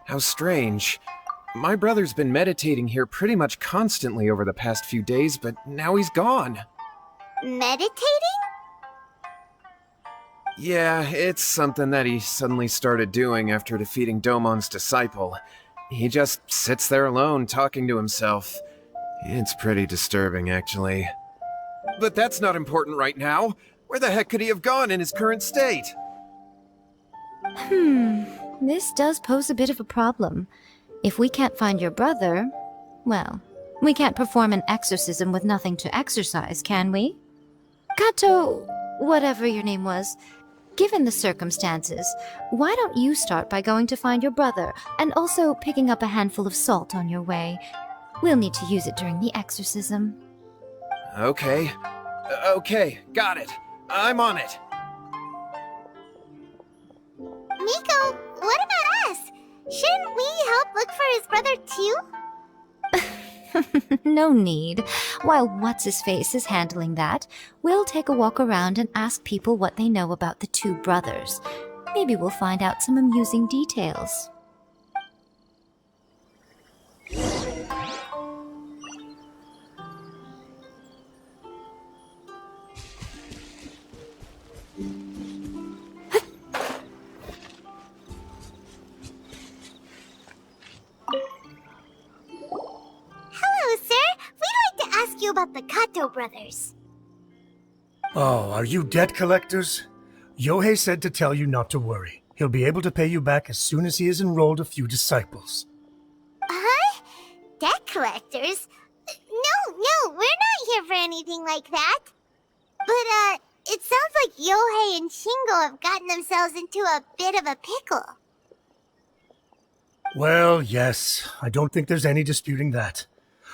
How strange. My brother's been meditating here pretty much constantly over the past few days, but now he's gone. Meditating? Yeah, it's something that he suddenly started doing after defeating Domon's disciple. He just sits there alone, talking to himself. It's pretty disturbing, actually. But that's not important right now. Where the heck could he have gone in his current state? This does pose a bit of a problem. If we can't find your brother, well, we can't perform an exorcism with nothing to exorcise, can we? Kato, whatever your name was, given the circumstances, why don't you start by going to find your brother, and also picking up a handful of salt on your way? We'll need to use it during the exorcism. Okay. Okay, got it. I'm on it. Miko, what about us? Shouldn't we help look for his brother too? No need. While What's-His-Face is handling that, we'll take a walk around and ask people what they know about the two brothers. Maybe we'll find out some amusing details. About the Kato brothers. Oh, are you debt collectors? Yohei said to tell you not to worry. He'll be able to pay you back as soon as he has enrolled a few disciples. Huh? Debt collectors? No, we're not here for anything like that. But, it sounds like Yohei and Shingo have gotten themselves into a bit of a pickle. Well, yes. I don't think there's any disputing that.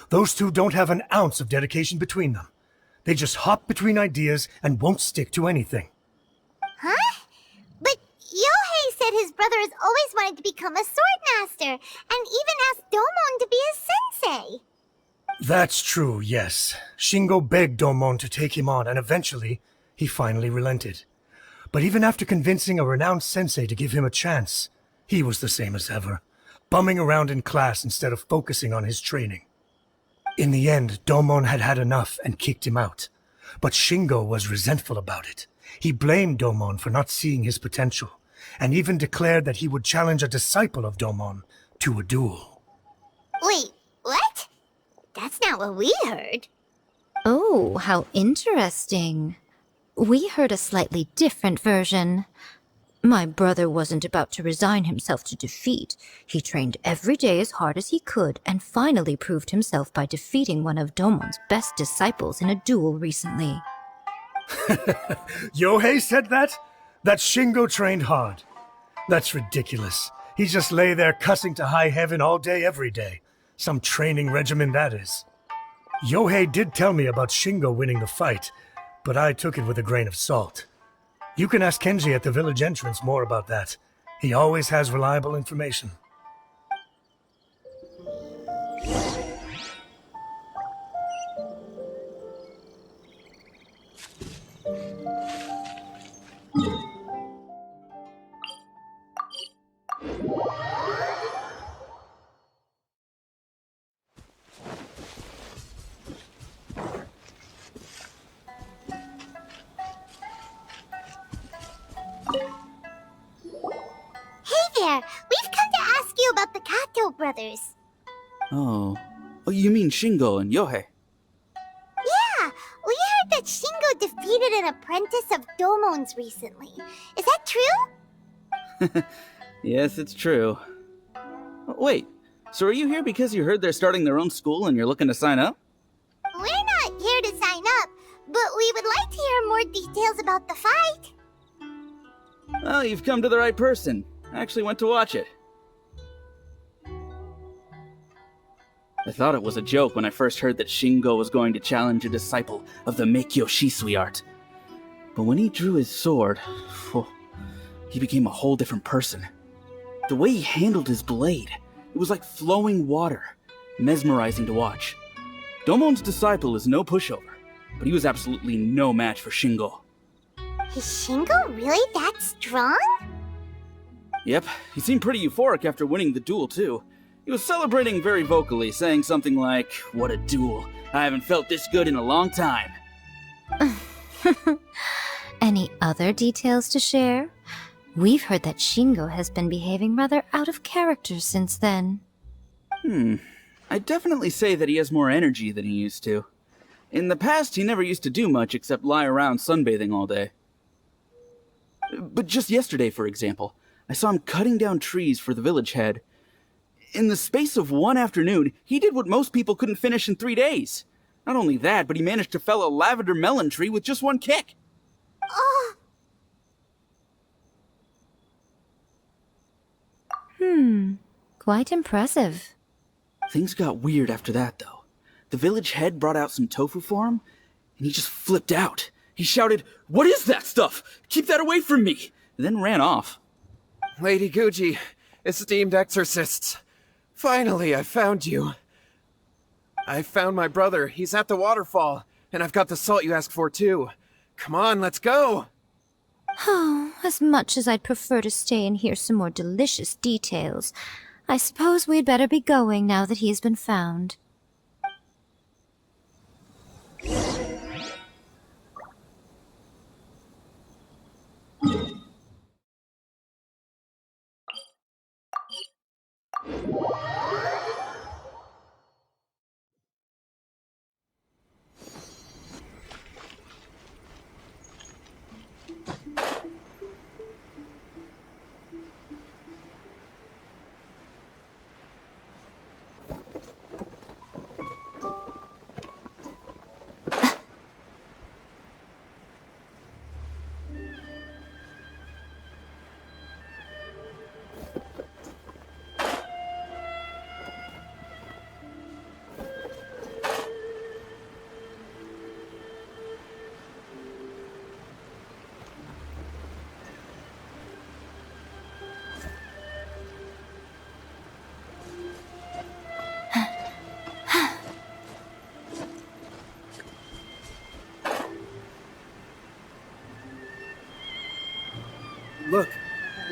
Those two don't have an ounce of dedication between them. They just hop between ideas and won't stick to anything. Huh? But Yohei said his brother has always wanted to become a sword master, and even asked Domon to be his sensei. That's true, yes. Shingo begged Domon to take him on, and eventually, he finally relented. But even after convincing a renowned sensei to give him a chance, he was the same as ever, bumming around in class instead of focusing on his training. In the end, Domon had had enough and kicked him out. But Shingo was resentful about it. He blamed Domon for not seeing his potential, and even declared that he would challenge a disciple of Domon to a duel. Wait, what? That's not what we heard. Oh, how interesting. We heard a slightly different version. My brother wasn't about to resign himself to defeat. He trained every day as hard as he could and finally proved himself by defeating one of Domon's best disciples in a duel recently. Yohei said that? That Shingo trained hard. That's ridiculous. He just lay there cussing to high heaven all day every day. Some training regimen, that is. Yohei did tell me about Shingo winning the fight, but I took it with a grain of salt. You can ask Kenji at the village entrance more about that. He always has reliable information. We've come to ask you about the Kato brothers. Oh, you mean Shingo and Yohei? Yeah, we heard that Shingo defeated an apprentice of Domon's recently. Is that true? Yes, it's true. Wait, so are you here because you heard they're starting their own school and you're looking to sign up? We're not here to sign up, but we would like to hear more details about the fight. Well, you've come to the right person. I actually went to watch it. I thought it was a joke when I first heard that Shingo was going to challenge a disciple of the Meikyo Shisui art. But when he drew his sword, he became a whole different person. The way he handled his blade, it was like flowing water, mesmerizing to watch. Domon's disciple is no pushover, but he was absolutely no match for Shingo. Is Shingo really that strong? Yep, he seemed pretty euphoric after winning the duel, too. He was celebrating very vocally, saying something like, "What a duel. I haven't felt this good in a long time." Any other details to share? We've heard that Shingo has been behaving rather out of character since then. I'd definitely say that he has more energy than he used to. In the past, he never used to do much except lie around sunbathing all day. But just yesterday, for example, I saw him cutting down trees for the village head. In the space of one afternoon, he did what most people couldn't finish in 3 days. Not only that, but he managed to fell a lavender melon tree with just one kick. Oh, Quite impressive. Things got weird after that, though. The village head brought out some tofu for him, and he just flipped out. He shouted, "What is that stuff? Keep that away from me!" and then ran off. Lady Guji, esteemed exorcists. Finally, I found you. I found my brother. He's at the waterfall, and I've got the salt you asked for, too. Come on, let's go! Oh, as much as I'd prefer to stay and hear some more delicious details, I suppose we'd better be going now that he's been found.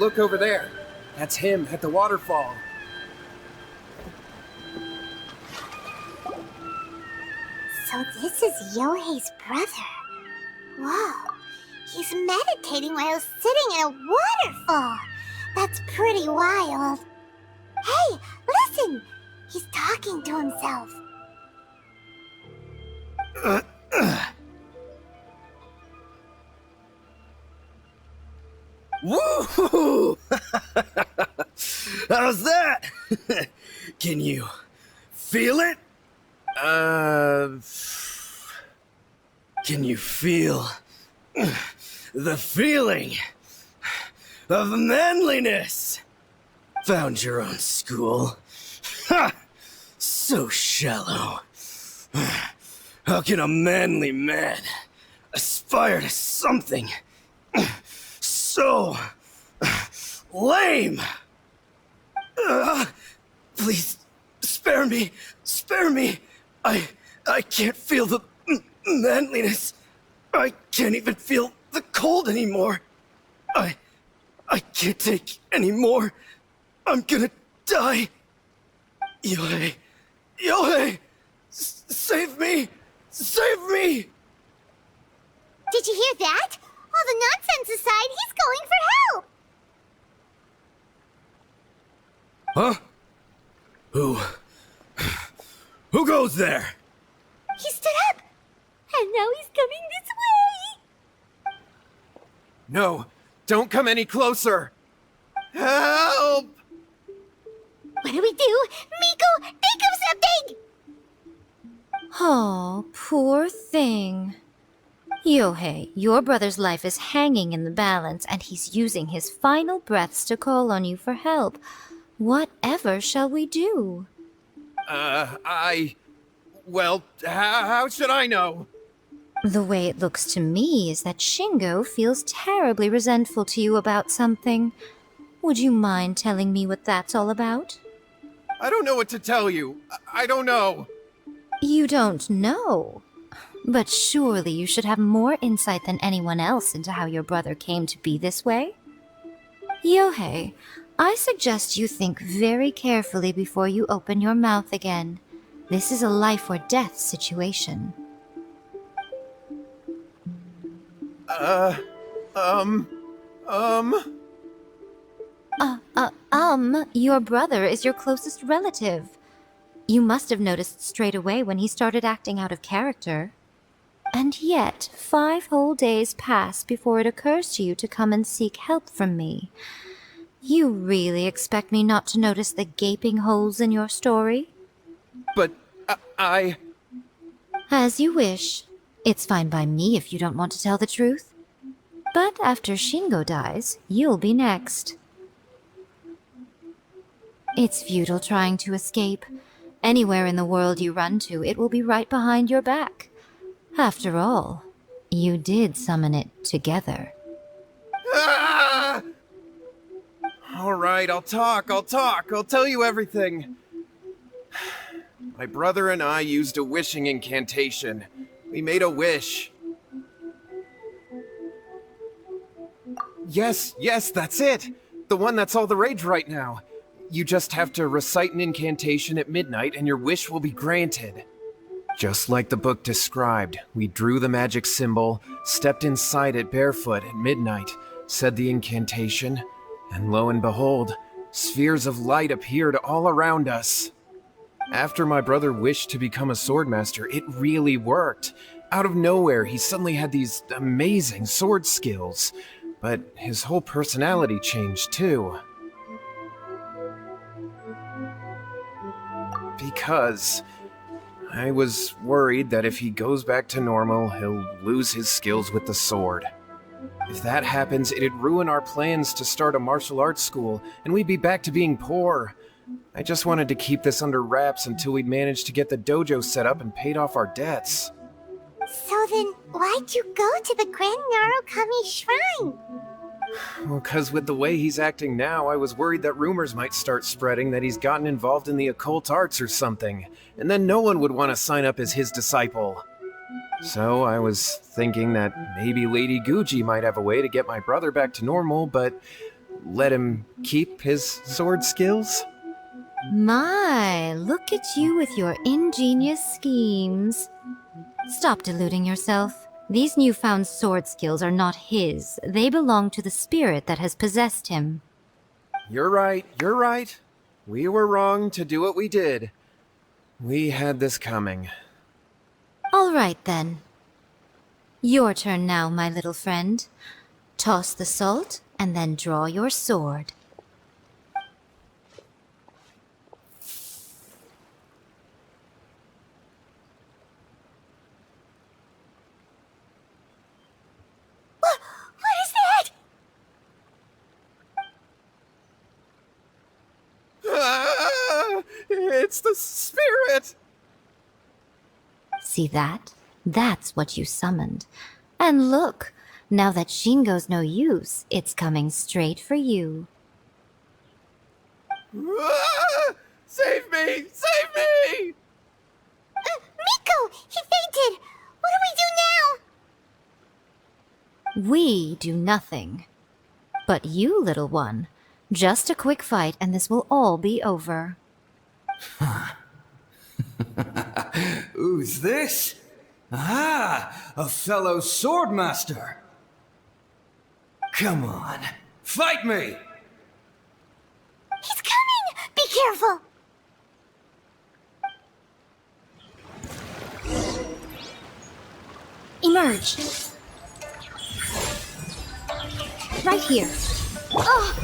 Look over there. That's him at the waterfall. so this is Yohei's brother. Whoa, he's meditating while sitting in a waterfall. That's pretty wild. Hey, listen! He's talking to himself. Woo! How's that? Can you feel it? Can you feel the feeling of manliness? Found your own school. Ha! So shallow. How can a manly man aspire to something so lame? Please, spare me. Spare me. I can't feel the manliness. I can't even feel the cold anymore. I can't take any more. I'm gonna die. Yohei. Yohei! Save me! Save me! Did you hear that? All the nonsense aside, he's going for help! Huh? Who goes there? He stood up! And now he's coming this way! No, don't come any closer. Help! What do we do? Miko, think of something! Oh, poor thing. Yohei, your brother's life is hanging in the balance, and he's using his final breaths to call on you for help. Whatever shall we do? Well, how should I know? The way it looks to me is that Shingo feels terribly resentful to you about something. Would you mind telling me what that's all about? I don't know what to tell you. I don't know. You don't know? But surely you should have more insight than anyone else into how your brother came to be this way? Yohei, I suggest you think very carefully before you open your mouth again. This is a life or death situation. Your brother is your closest relative. You must have noticed straight away when he started acting out of character. And yet, 5 whole days pass before it occurs to you to come and seek help from me. You really expect me not to notice the gaping holes in your story? But I... As you wish. It's fine by me if you don't want to tell the truth. But after Shingo dies, you'll be next. It's futile trying to escape. Anywhere in the world you run to, it will be right behind your back. After all, you did summon it together. Ah! All right, I'll talk. I'll tell you everything. My brother and I used a wishing incantation. We made a wish. Yes, that's it. The one that's all the rage right now. You just have to recite an incantation at midnight and your wish will be granted. Just like the book described, we drew the magic symbol, stepped inside it barefoot at midnight, said the incantation, and lo and behold, spheres of light appeared all around us. After my brother wished to become a swordmaster, it really worked. Out of nowhere, he suddenly had these amazing sword skills, but his whole personality changed too. Because I was worried that if he goes back to normal, he'll lose his skills with the sword. If that happens, it'd ruin our plans to start a martial arts school, and we'd be back to being poor. I just wanted to keep this under wraps until we'd managed to get the dojo set up and paid off our debts. So then, why'd you go to the Grand Narukami Shrine? Well, 'cause with the way he's acting now, I was worried that rumors might start spreading that he's gotten involved in the occult arts or something, and then no one would want to sign up as his disciple. So I was thinking that maybe Lady Guji might have a way to get my brother back to normal, but let him keep his sword skills? My, look at you with your ingenious schemes. Stop deluding yourself. These newfound sword skills are not his. They belong to the spirit that has possessed him. You're right. We were wrong to do what we did. We had this coming. All right, then. Your turn now, my little friend. Toss the salt, and then draw your sword. What is that? Ah, it's the spirit! See that? That's what you summoned. And look, now that Shingo's no use, it's coming straight for you. Ah, save me! Save me! Miko! He fainted! What do we do now? We do nothing. But you, little one, just a quick fight and this will all be over. Who's this? Ah, a fellow swordmaster. Come on, fight me! He's coming! Be careful! Emerge! Right here. Oh!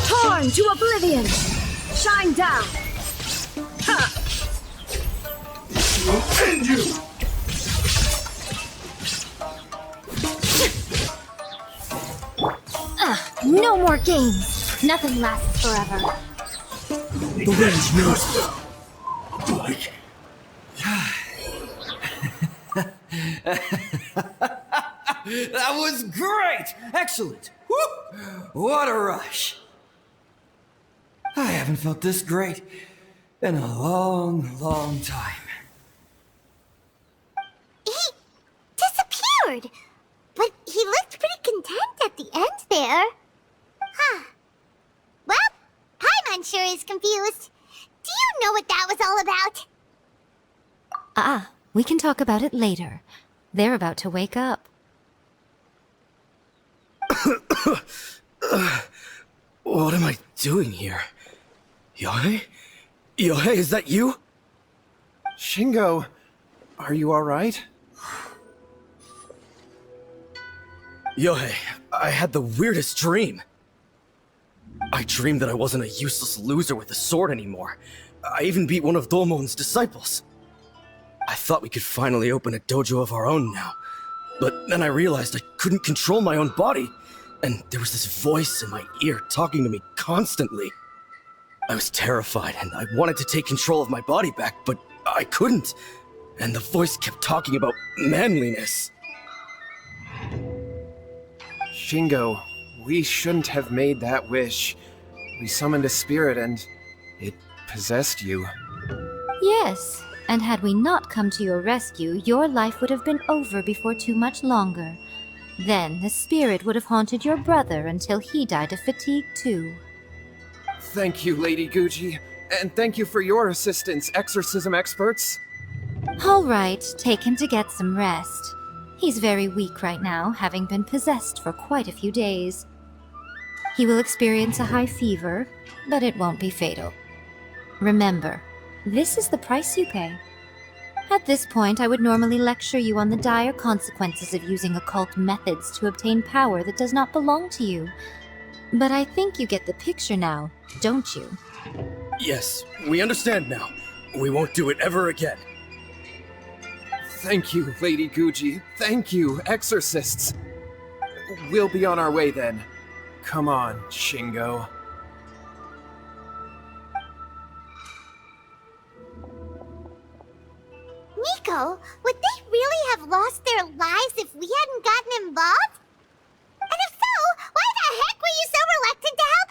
Torn to oblivion! Shine down! Ha! End you! No more games! Nothing lasts forever. The range knows them. Like... That was great! Excellent! Woo! What a rush! I haven't felt this great in a long, long time. He disappeared! But he looked pretty content at the end there. Huh. is confused. Do you know what that was all about? We can talk about it later. They're about to wake up. What am I doing here? Yae? Yae, is that you? Shingo, are you alright? Yae, I had the weirdest dream. I dreamed that I wasn't a useless loser with a sword anymore. I even beat one of Domon's disciples. I thought we could finally open a dojo of our own now. But then I realized I couldn't control my own body, and there was this voice in my ear talking to me constantly. I was terrified, and I wanted to take control of my body back, but I couldn't. And the voice kept talking about manliness. Shingo, we shouldn't have made that wish. We summoned a spirit and it possessed you. Yes, and had we not come to your rescue, your life would have been over before too much longer. Then the spirit would have haunted your brother until he died of fatigue too. Thank you, Lady Gucci, and thank you for your assistance, exorcism experts. All right, take him to get some rest. He's very weak right now, having been possessed for quite a few days. He will experience a high fever, but it won't be fatal. Remember, this is the price you pay. At this point, I would normally lecture you on the dire consequences of using occult methods to obtain power that does not belong to you. But I think you get the picture now, don't you? Yes, we understand now. We won't do it ever again. Thank you, Lady Gucci. Thank you, exorcists. We'll be on our way then. Come on, Shingo. Miko, would they really have lost their lives if we hadn't gotten involved? And if so, why the heck were you so reluctant to help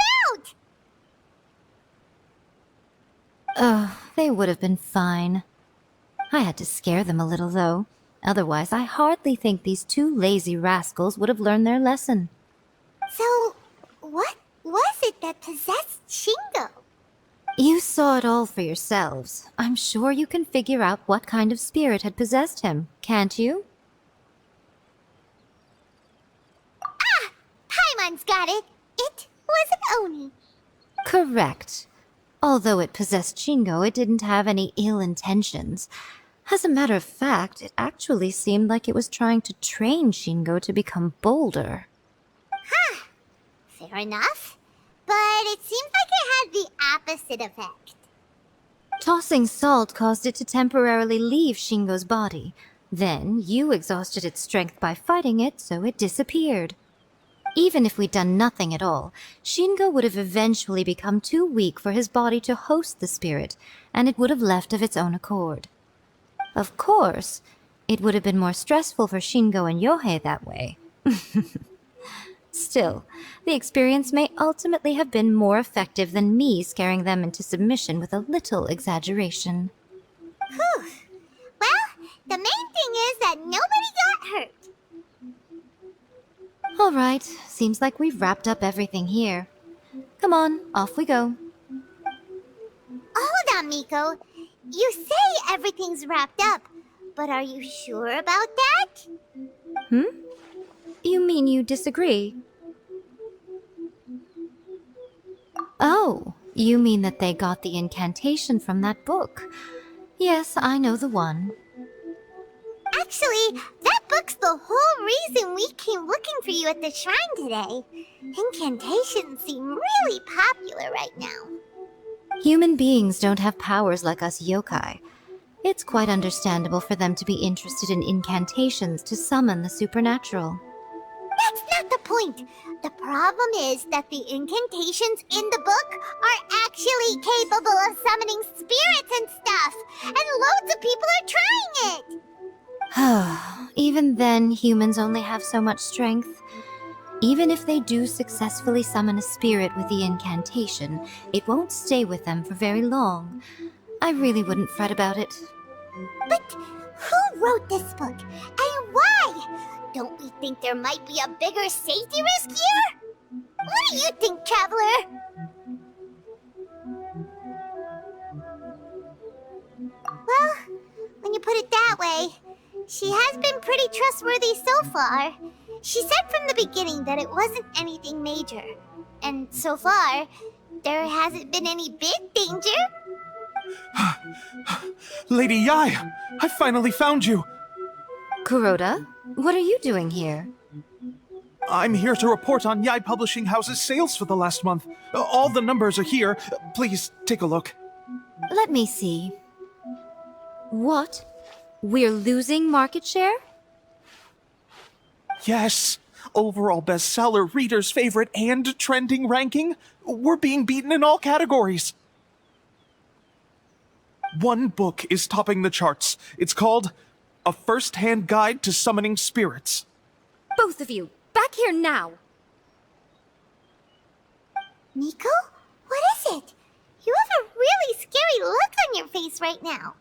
out? They would have been fine. I had to scare them a little, though. Otherwise, I hardly think these two lazy rascals would have learned their lesson. So, what was it that possessed Shingo? You saw it all for yourselves. I'm sure you can figure out what kind of spirit had possessed him, can't you? Paimon's got it. It was an Oni. Correct. Although it possessed Shingo, it didn't have any ill intentions. As a matter of fact, it actually seemed like it was trying to train Shingo to become bolder. Fair enough. But it seems like it had the opposite effect. Tossing salt caused it to temporarily leave Shingo's body. Then, you exhausted its strength by fighting it, so it disappeared. Even if we'd done nothing at all, Shingo would have eventually become too weak for his body to host the spirit, and it would have left of its own accord. Of course, it would have been more stressful for Shingo and Yohei that way. Still, the experience may ultimately have been more effective than me scaring them into submission with a little exaggeration. Whew. Well, the main thing is that nobody got hurt. All right, seems like we've wrapped up everything here. Come on, off we go. Hold on, Miko. You say everything's wrapped up, but are you sure about that? You mean you disagree? Oh, you mean that they got the incantation from that book. Yes, I know the one. Actually, that book's the whole reason we came looking for you at the shrine today. Incantations seem really popular right now. Human beings don't have powers like us yokai. It's quite understandable for them to be interested in incantations to summon the supernatural. That's not the point. The problem is that the incantations in the book are actually capable of summoning spirits and stuff, and loads of people are trying it. Even then, humans only have so much strength. Even if they do successfully summon a spirit with the incantation, it won't stay with them for very long. I really wouldn't fret about it. But who wrote this book, and why? Don't we think there might be a bigger safety risk here? What do you think, Traveler? Well, when you put it that way, she has been pretty trustworthy so far. She said from the beginning that it wasn't anything major. And so far, there hasn't been any big danger. Lady Yae, I finally found you. Kuroda, what are you doing here? I'm here to report on Yae Publishing House's sales for the last month. All the numbers are here. Please take a look. Let me see. What? We're losing market share? Yes, overall bestseller, reader's favorite, and trending ranking. We're being beaten in all categories. One book is topping the charts. It's called A First-Hand Guide to Summoning Spirits. Both of you, back here now! Miko? What is it? You have a really scary look on your face right now.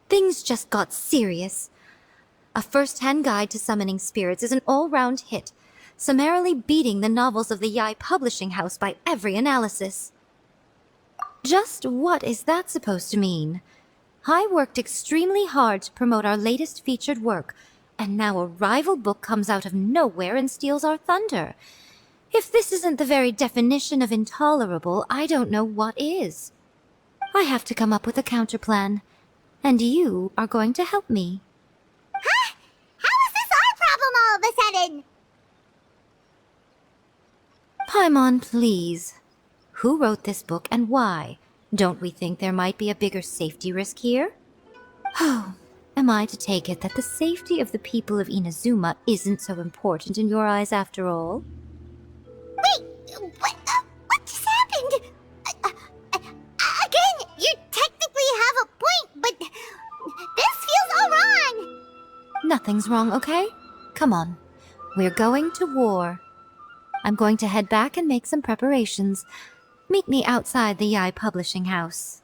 Things just got serious. A First-Hand Guide to Summoning Spirits is an all-round hit, summarily beating the novels of the Yae Publishing House by every analysis. Just what is that supposed to mean? I worked extremely hard to promote our latest featured work, and now a rival book comes out of nowhere and steals our thunder. If this isn't the very definition of intolerable, I don't know what is. I have to come up with a counterplan, and you are going to help me. Huh? How is this our problem all of a sudden? Paimon, please. Who wrote this book and why? Don't we think there might be a bigger safety risk here? Oh, am I to take it that the safety of the people of Inazuma isn't so important in your eyes after all? Wait, what just happened? Again, you technically have a point, but this feels all wrong. Nothing's wrong, okay? Come on. We're going to war. I'm going to head back and make some preparations. Meet me outside the Yae Publishing House.